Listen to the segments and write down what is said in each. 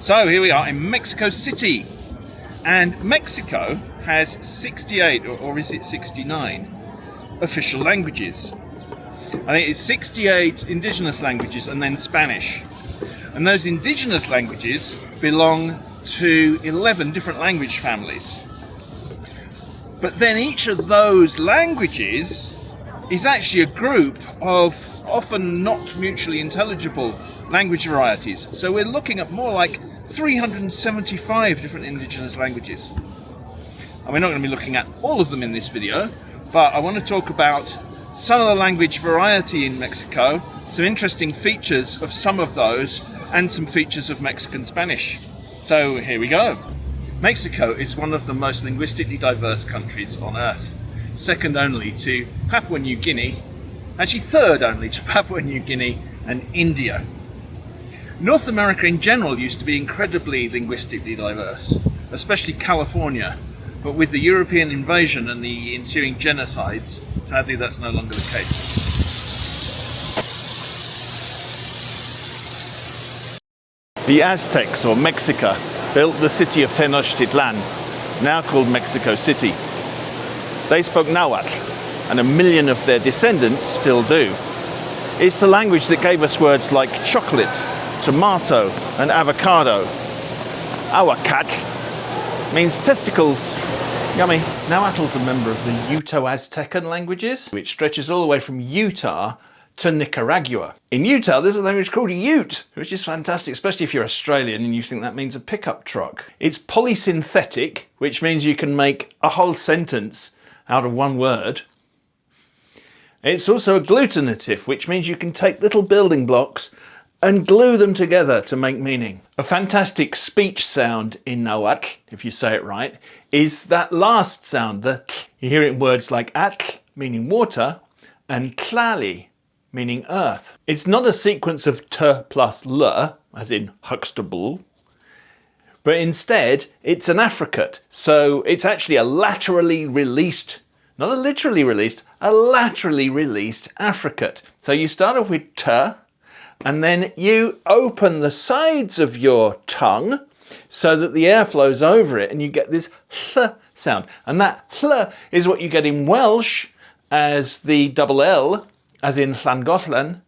So here we are in Mexico City, and Mexico has 68, or is it 69, official languages. I think it's 68 indigenous languages and then Spanish. And those indigenous languages belong to 11 different language families. But then each of those languages is actually a group of often not mutually intelligible language varieties. So we're looking at more like 375 different indigenous languages. And we're not going to be looking at all of them in this video, but I want to talk about some of the language variety in Mexico, some interesting features of some of those, and some features of Mexican Spanish. So here we go. Mexico is one of the most linguistically diverse countries on Earth, second only to Papua New Guinea, actually third only to Papua New Guinea and India. North America in general used to be incredibly linguistically diverse, especially California, but with the European invasion and the ensuing genocides, sadly that's no longer the case. The Aztecs, or Mexica, built the city of Tenochtitlan, now called Mexico City. They spoke Nahuatl, and 1 million of their descendants still do. It's the language that gave us words like chocolate, tomato, and avocado. Aguacatl means testicles. Yummy. Nahuatl's a member of the Uto-Aztecan languages, which stretches all the way from Utah to Nicaragua. In Utah, there's a language called Ute, which is fantastic, especially if you're Australian and you think that means a pickup truck. It's polysynthetic, which means you can make a whole sentence out of one word. It's also agglutinative, which means you can take little building blocks and glue them together to make meaning. A fantastic speech sound in Nahuatl, if you say it right, is that last sound, the tl. You hear it in words like atl, meaning water, and tlali, meaning earth. It's not a sequence of t plus l, as in Huxtable, but instead it's an affricate. So it's actually a laterally released, not a literally released, a laterally released affricate. So you start off with t, and then you open the sides of your tongue so that the air flows over it and you get this hl sound. And that hl is what you get in Welsh as the double L, as in Llangollen.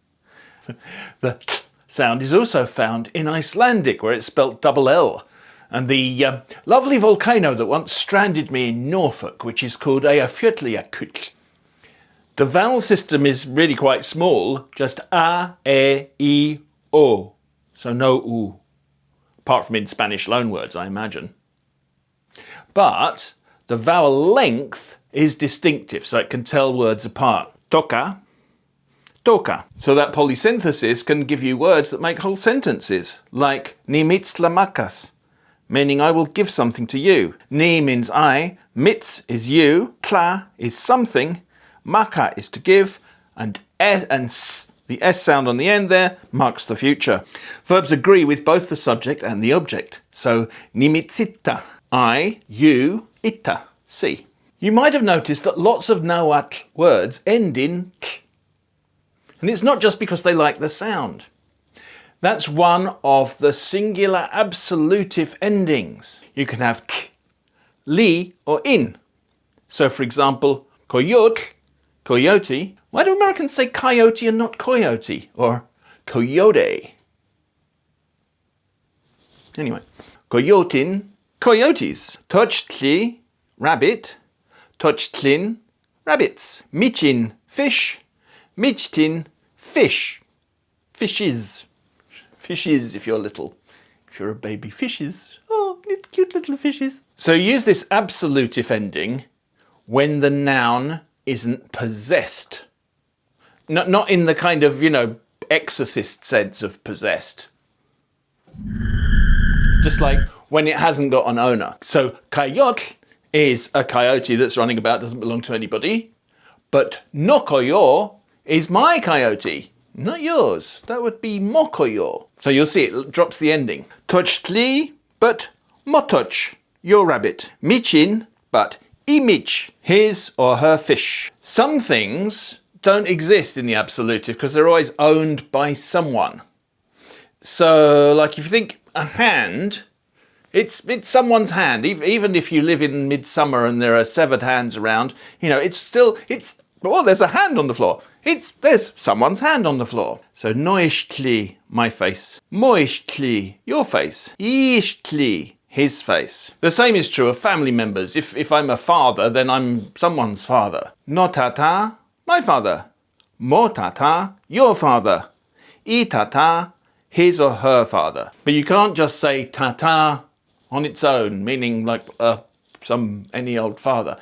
The t sound is also found in Icelandic, where it's spelt double L. And the lovely volcano that once stranded me in Norfolk, which is called Eyjafjallajökull. The vowel system is really quite small, just a, e, I, o. So no u, apart from in Spanish loanwords, I imagine. But the vowel length is distinctive, so it can tell words apart. Toca, toca. So that polysynthesis can give you words that make whole sentences, like ni mitztlamacas, meaning I will give something to you. Ni means I, mitz is you, tla is something, maka is to give, and s, the s sound on the end there, marks the future. Verbs agree with both the subject and the object. So ni mitzita, I, you, ita, see. You might have noticed that lots of Nahuatl words end in t. And it's not just because they like the sound. That's one of the singular absolutive endings. You can have k, li, or in. So for example, coyote, coyote. Why do Americans say coyote and not coyote? Or coyote? Anyway, coyotin, coyotes. Tochtli, rabbit. Tochtlin, rabbits. Michin, fish. Michtin, fish. Fishes. Fishes if you're little. If you're a baby, fishes. Oh, cute little fishes. So use this absolutive ending when the noun isn't possessed. Not in the kind of, exorcist sense of possessed. Just like when it hasn't got an owner. So coyote is a coyote that's running about, doesn't belong to anybody. But nokoyo is my coyote, not yours. That would be mokoyo. So you'll see it drops the ending. Tochtli, but motoch, your rabbit. Michin, but imich, his or her fish. Some things don't exist in the absolutive because they're always owned by someone. So, like if you think a hand, it's someone's hand. Even if you live in midsummer and there are severed hands around, you know, oh, there's a hand on the floor. There's someone's hand on the floor. So, noishtli, my face. Moishtli, your face. Ishtli, his face. The same is true of family members. If I'm a father, then I'm someone's father. No tata, my father. Mo tata, your father. I tata, his or her father. But you can't just say tata on its own, meaning like any old father.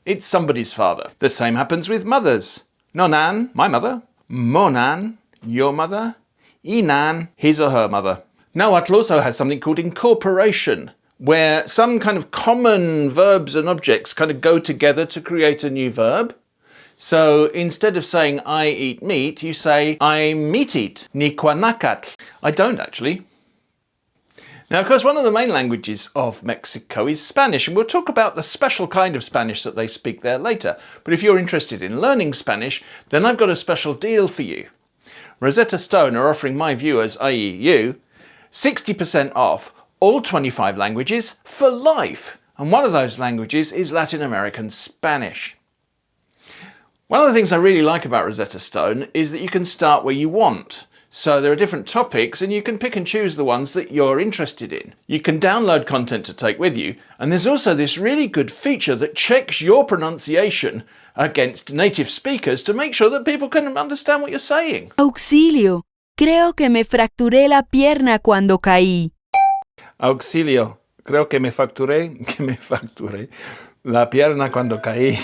It's somebody's father. The same happens with mothers. Nonan, my mother. Monan, your mother. Inan, his or her mother. Nahuatl also has something called incorporation, where some kind of common verbs and objects kind of go together to create a new verb. So instead of saying I eat meat, you say I meat eat. Niquanacatl. I don't actually. Now, of course, one of the main languages of Mexico is Spanish, and we'll talk about the special kind of Spanish that they speak there later. But if you're interested in learning Spanish, then I've got a special deal for you. Rosetta Stone are offering my viewers, i.e. you, 60% off all 25 languages for life. And one of those languages is Latin American Spanish. One of the things I really like about Rosetta Stone is that you can start where you want. So there are different topics and you can pick and choose the ones that you're interested in. You can download content to take with you, and there's also this really good feature that checks your pronunciation against native speakers to make sure that people can understand what you're saying. Auxilio, creo que me fracturé la pierna cuando caí. Auxilio, creo que me fracturé la pierna cuando caí.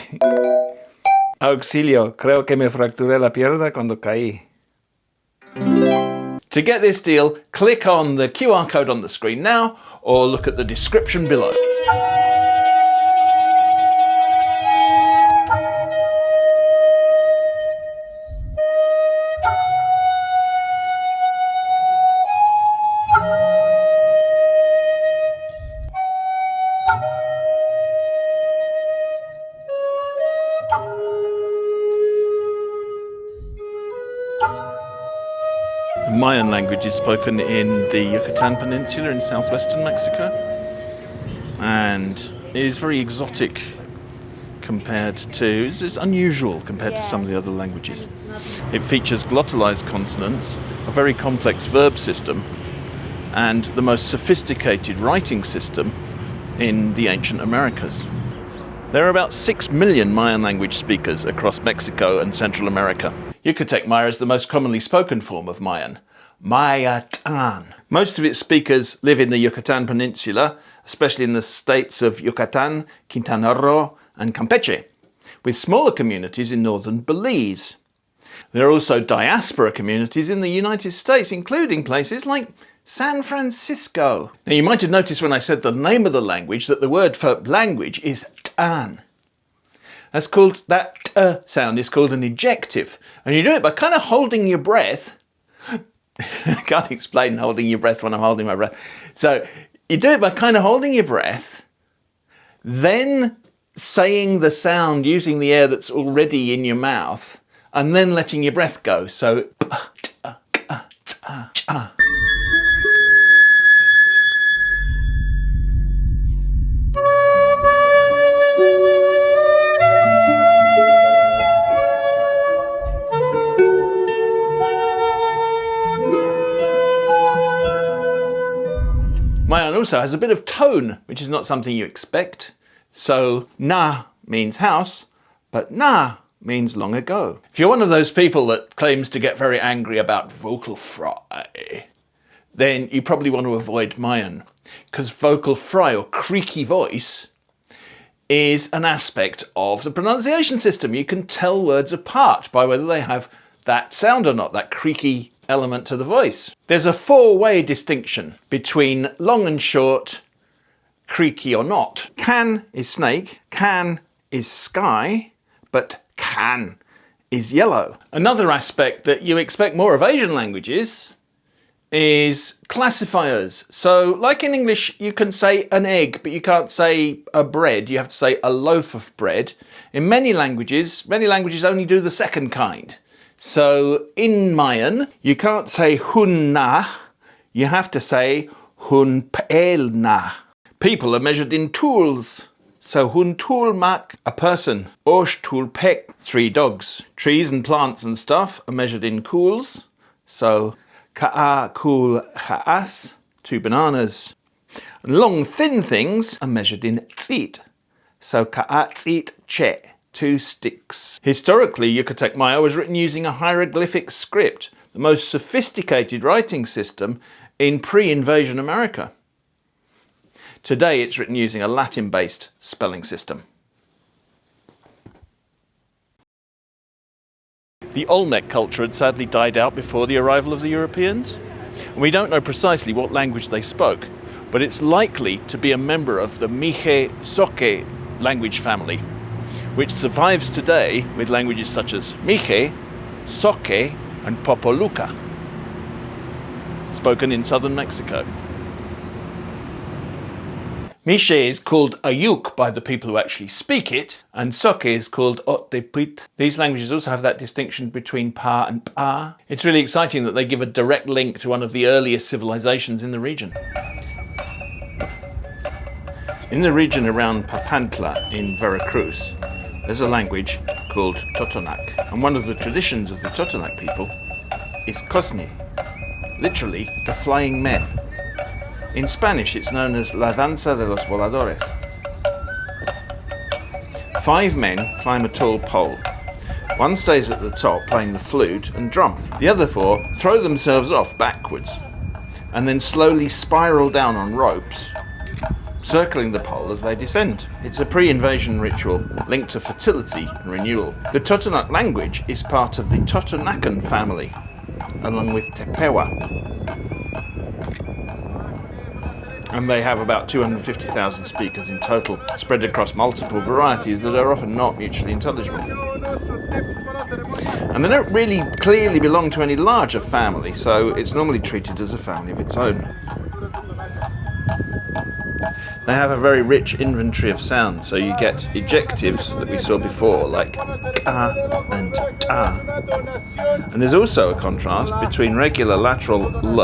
Auxilio, creo que me fracturé la pierna cuando caí. To get this deal, click on the QR code on the screen now or look at the description below. Mayan language is spoken in the Yucatan Peninsula in southwestern Mexico and is very exotic it's unusual compared to some of the other languages. It features glottalized consonants, a very complex verb system, and the most sophisticated writing system in the ancient Americas. There are about 6 million Mayan language speakers across Mexico and Central America. Yucatec Maya is the most commonly spoken form of Mayan, Mayatan. Most of its speakers live in the Yucatan Peninsula, especially in the states of Yucatan, Quintana Roo, and Campeche, with smaller communities in northern Belize. There are also diaspora communities in the United States, including places like San Francisco. Now, you might have noticed when I said the name of the language that the word for language is tan. That sound is called an ejective, and you do it by kind of holding your breath. I can't explain holding your breath when I'm holding my breath. So you do it by kind of holding your breath, then saying the sound using the air that's already in your mouth, and then letting your breath go. So Mayan also has a bit of tone, which is not something you expect. So na means house, but na means long ago. If you're one of those people that claims to get very angry about vocal fry, then you probably want to avoid Mayan, because vocal fry or creaky voice is an aspect of the pronunciation system. You can tell words apart by whether they have that sound or not, that creaky element to the voice. There's a four-way distinction between long and short, creaky or not. Can is snake, can is sky, but can is yellow. Another aspect that you expect more of Asian languages is classifiers. So like in English, you can say an egg, but you can't say a bread. You have to say a loaf of bread. In many languages only do the second kind. So in Mayan, you can't say hunna, you have to say hun pelna. People are measured in tools. So hun tulmak, a person. Osh tulpek, 3 dogs. Trees and plants and stuff are measured in kuls. So ka'a kul ha'as, 2 bananas. And long thin things are measured in tzit. So ka'a tzit che, 2 sticks. Historically, Yucatec Maya was written using a hieroglyphic script, the most sophisticated writing system in pre-invasion America. Today it's written using a Latin-based spelling system. The Olmec culture had sadly died out before the arrival of the Europeans. We don't know precisely what language they spoke, but it's likely to be a member of the Mixe Zoque language family, which survives today with languages such as Mixe, Zoque and Popoluca, spoken in southern Mexico. Mixe is called Ayuk by the people who actually speak it, and Zoque is called Otepit. These languages also have that distinction between pa and pa. It's really exciting that they give a direct link to one of the earliest civilizations in the region. In the region around Papantla in Veracruz, there's a language called Totonac, and one of the traditions of the Totonac people is Cosne, literally the flying men. In Spanish, it's known as La Danza de los Voladores. 5 men climb a tall pole. One stays at the top playing the flute and drum. The other 4 throw themselves off backwards and then slowly spiral down on ropes, circling the pole as they descend. It's a pre-invasion ritual linked to fertility and renewal. The Totonac language is part of the Totonacan family, along with Tepewa. And they have about 250,000 speakers in total, spread across multiple varieties that are often not mutually intelligible. And they don't really clearly belong to any larger family, so it's normally treated as a family of its own. They have a very rich inventory of sounds, so you get ejectives that we saw before, like ka and ta. And there's also a contrast between regular lateral l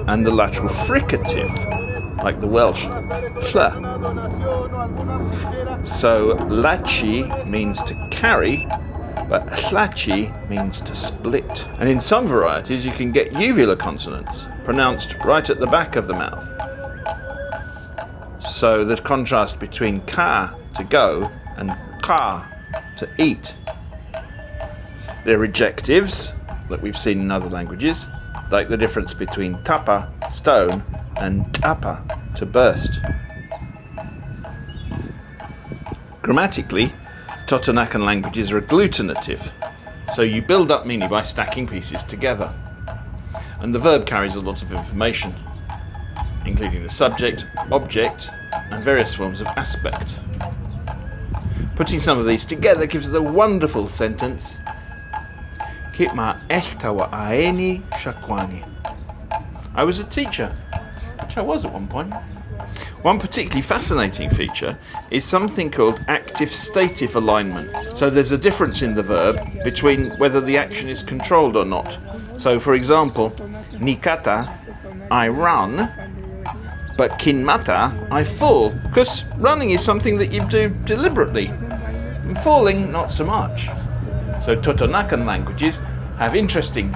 and the lateral fricative, like the Welsh ll. So lachi means to carry, but llachi means to split. And in some varieties you can get uvular consonants, pronounced right at the back of the mouth. So the contrast between ka, to go, and ka, to eat. They're ejectives that we've seen in other languages, like the difference between tapa, stone, and tapa, to burst. Grammatically, Totonacan languages are agglutinative, so you build up meaning by stacking pieces together. And the verb carries a lot of information, including the subject, object, and various forms of aspect. Putting some of these together gives the wonderful sentence, Kitma eshtawa aeni shakwani. I was a teacher, which I was at one point. One particularly fascinating feature is something called active-stative alignment. So there's a difference in the verb between whether the action is controlled or not. So for example, nikata, I run, but kinmata, I fall, because running is something that you do deliberately, and falling not so much. So Totonacan languages have interesting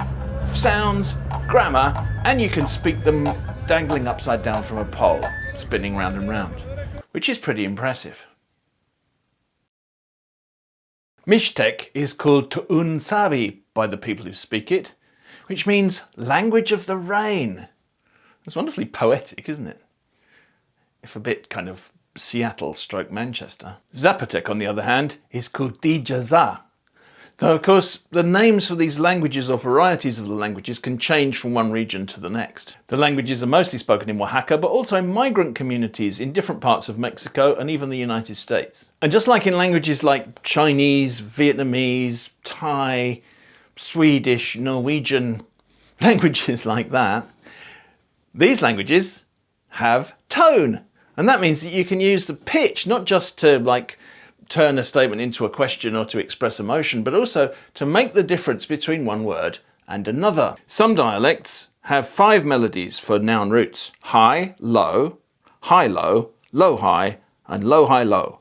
sounds, grammar, and you can speak them dangling upside down from a pole, spinning round and round, which is pretty impressive. Mixtec is called Tu'unsabi by the people who speak it, which means language of the rain. It's wonderfully poetic, isn't it? If a bit kind of Seattle stroke Manchester. Zapotec, on the other hand, is called Dijaza. Though, of course, the names for these languages or varieties of the languages can change from one region to the next. The languages are mostly spoken in Oaxaca, but also in migrant communities in different parts of Mexico and even the United States. And just like in languages like Chinese, Vietnamese, Thai, Swedish, Norwegian, languages like that, these languages have tone. And that means that you can use the pitch not just to turn a statement into a question or to express emotion, but also to make the difference between one word and another. Some dialects have 5 melodies for noun roots: high, low, low, high, and low, high, low.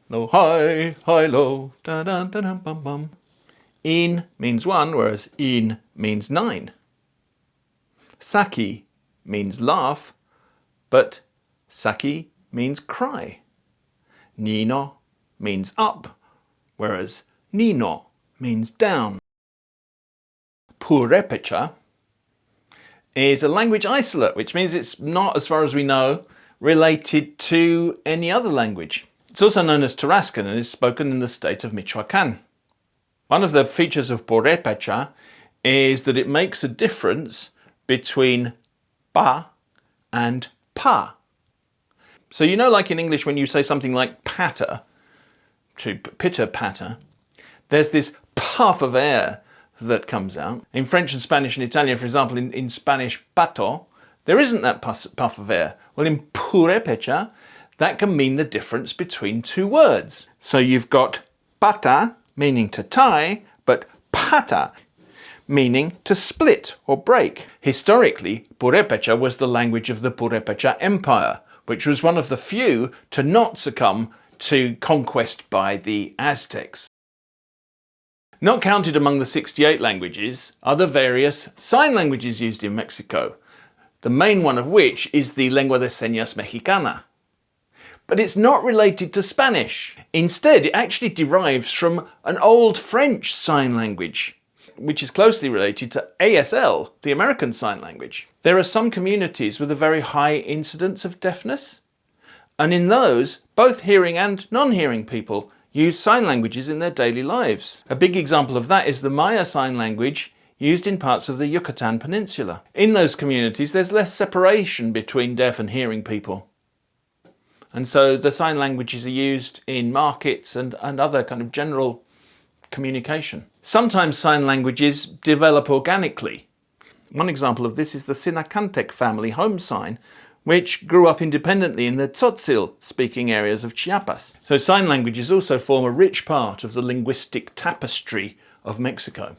Low, high, low, da da da da bum bum. In means 1, whereas in means 9. Saki means laugh, but saki means cry. Nino means up, whereas nino means down. Purépecha is a language isolate, which means it's not, as far as we know, related to any other language. It's also known as Tarascan and is spoken in the state of Michoacán. One of the features of Purépecha is that it makes a difference between pa and pa. So you know, like in English, when you say something like patter, to pitter patter, there's this puff of air that comes out. In French and Spanish and Italian, for example, in Spanish, pato, there isn't that puff of air. Well, in Purépecha, that can mean the difference between two words. So you've got pata, meaning to tie, but pata, meaning to split or break. Historically, Purépecha was the language of the Purépecha Empire, which was one of the few to not succumb to conquest by the Aztecs. Not counted among the 68 languages are the various sign languages used in Mexico, the main one of which is the Lengua de Señas Mexicana. But it's not related to Spanish. Instead, it actually derives from an old French sign language, which is closely related to ASL, the American Sign Language. There are some communities with a very high incidence of deafness, and in those, both hearing and non-hearing people use sign languages in their daily lives. A big example of that is the Maya sign language used in parts of the Yucatan Peninsula. In those communities, there's less separation between deaf and hearing people. And so the sign languages are used in markets and other kind of general communication. Sometimes sign languages develop organically. One example of this is the Sinacantec family home sign, which grew up independently in the Tzotzil speaking areas of Chiapas. So sign languages also form a rich part of the linguistic tapestry of Mexico.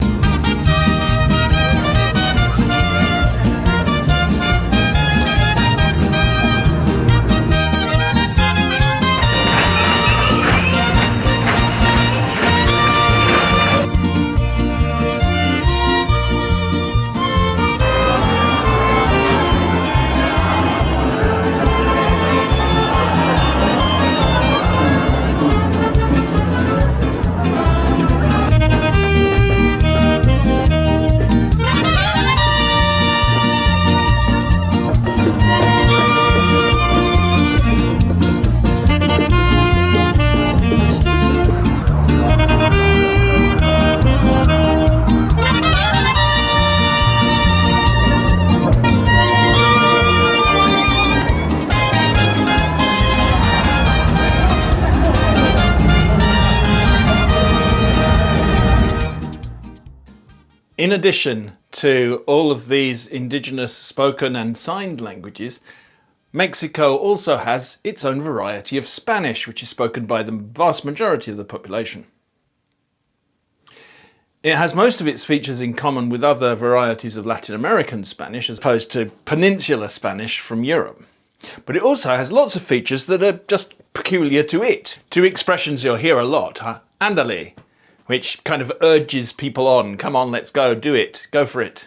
In addition to all of these indigenous spoken and signed languages, Mexico also has its own variety of Spanish, which is spoken by the vast majority of the population. It has most of its features in common with other varieties of Latin American Spanish, as opposed to peninsular Spanish from Europe. But it also has lots of features that are just peculiar to it. Two expressions you'll hear a lot are ándale, which kind of urges people on, come on, let's go, do it, go for it.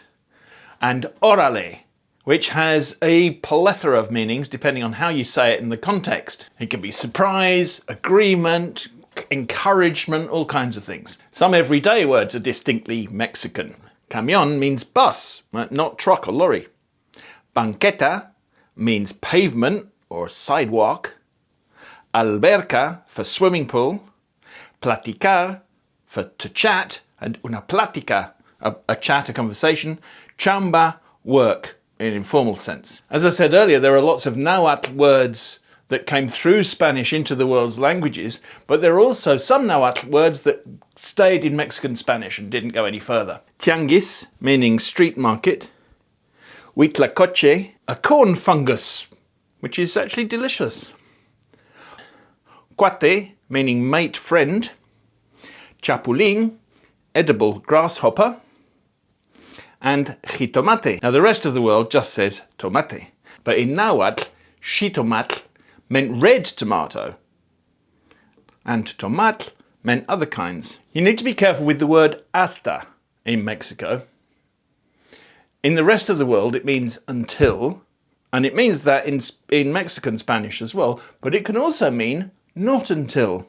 And órale, which has a plethora of meanings depending on how you say it in the context. It can be surprise, agreement, encouragement, all kinds of things. Some everyday words are distinctly Mexican. Camión means bus, not truck or lorry. Banqueta means pavement or sidewalk. Alberca for swimming pool. Platicar for to chat, and una plática, a chat, a conversation. Chamba, work in informal sense. As I said earlier, there are lots of Nahuatl words that came through Spanish into the world's languages, but there are also some Nahuatl words that stayed in Mexican Spanish and didn't go any further. Tianguis, meaning street market. Huitlacoche, a corn fungus, which is actually delicious. Cuate, meaning mate, friend. Chapulín, edible grasshopper. and jitomate. Now the rest of the world just says tomate. But in Nahuatl, xitomatl meant red tomato, and tomatl meant other kinds. You need to be careful with the word hasta in Mexico. In the rest of the world it means until, and it means that in Mexican Spanish as well, but it can also mean not until.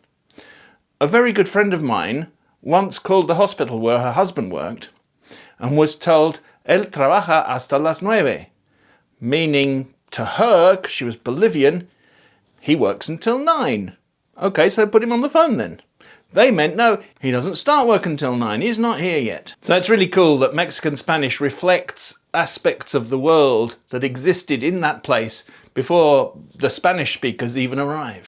A very good friend of mine once called the hospital where her husband worked and was told, él trabaja hasta las 9, meaning to her, 'cause she was Bolivian, he works until 9. Okay, so put him on the phone then. They meant, no, he doesn't start work until 9, he's not here yet. So it's really cool that Mexican Spanish reflects aspects of the world that existed in that place before the Spanish speakers even arrived.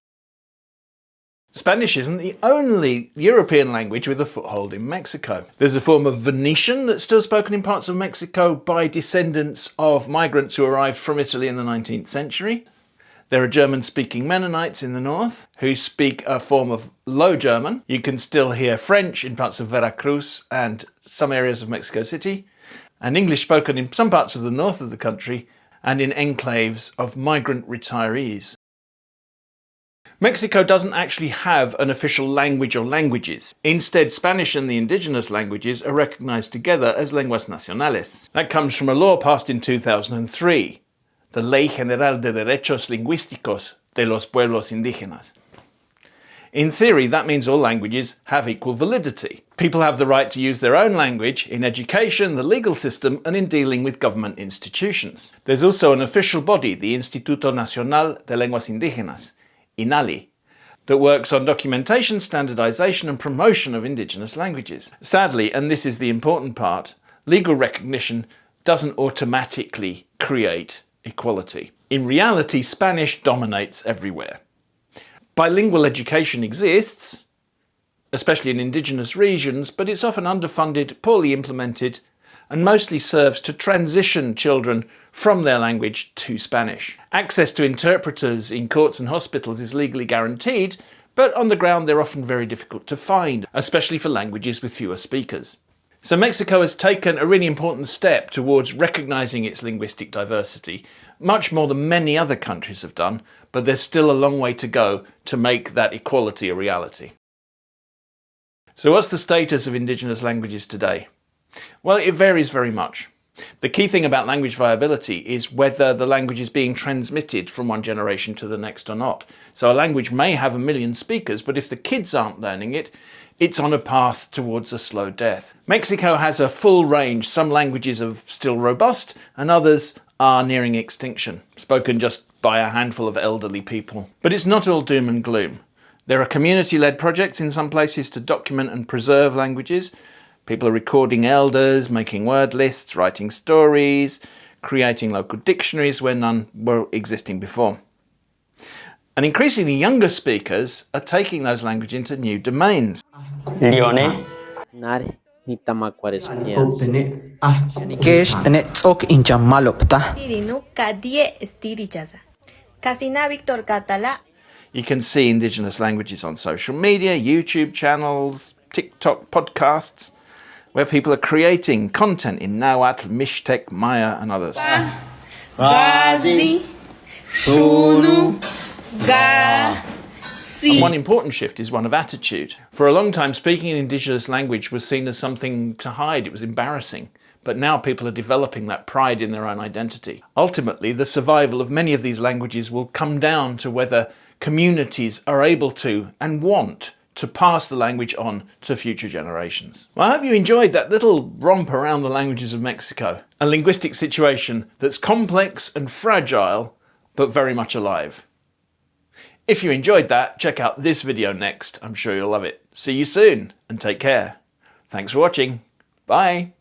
Spanish isn't the only European language with a foothold in Mexico. There's a form of Venetian that's still spoken in parts of Mexico by descendants of migrants who arrived from Italy in the 19th century. There are German-speaking Mennonites in the north who speak a form of Low German. You can still hear French in parts of Veracruz and some areas of Mexico City, and English spoken in some parts of the north of the country and in enclaves of migrant retirees. Mexico doesn't actually have an official language or languages. Instead, Spanish and the indigenous languages are recognized together as lenguas nacionales. That comes from a law passed in 2003, the Ley General de Derechos Lingüísticos de los Pueblos Indígenas. In theory, that means all languages have equal validity. People have the right to use their own language in education, the legal system, and in dealing with government institutions. There's also an official body, the Instituto Nacional de Lenguas Indígenas, INALI, that works on documentation, standardization and promotion of indigenous languages. Sadly, and this is the important part, legal recognition doesn't automatically create equality. In reality, Spanish dominates everywhere. Bilingual education exists, especially in indigenous regions, but it's often underfunded, poorly implemented, and mostly serves to transition children from their language to Spanish. Access to interpreters in courts and hospitals is legally guaranteed, but on the ground they're often very difficult to find, especially for languages with fewer speakers. So Mexico has taken a really important step towards recognizing its linguistic diversity, much more than many other countries have done, but there's still a long way to go to make that equality a reality. So what's the status of indigenous languages today? Well, it varies very much. The key thing about language viability is whether the language is being transmitted from one generation to the next or not. So a language may have 1 million speakers, but if the kids aren't learning it, it's on a path towards a slow death. Mexico has a full range. Some languages are still robust and others are nearing extinction, spoken just by a handful of elderly people. But it's not all doom and gloom. There are community-led projects in some places to document and preserve languages. People are recording elders, making word lists, writing stories, creating local dictionaries where none were existing before. And increasingly younger speakers are taking those languages into new domains. Lione. You can see indigenous languages on social media, YouTube channels, TikTok podcasts, where people are creating content in Nahuatl, Mixtec, Maya and others. And one important shift is one of attitude. For a long time, speaking an indigenous language was seen as something to hide. It was embarrassing. But now people are developing that pride in their own identity. Ultimately, the survival of many of these languages will come down to whether communities are able to and want to pass the language on to future generations. Well, I hope you enjoyed that little romp around the languages of Mexico. A linguistic situation that's complex and fragile, but very much alive. If you enjoyed that, check out this video next. I'm sure you'll love it. See you soon and take care. Thanks for watching. Bye.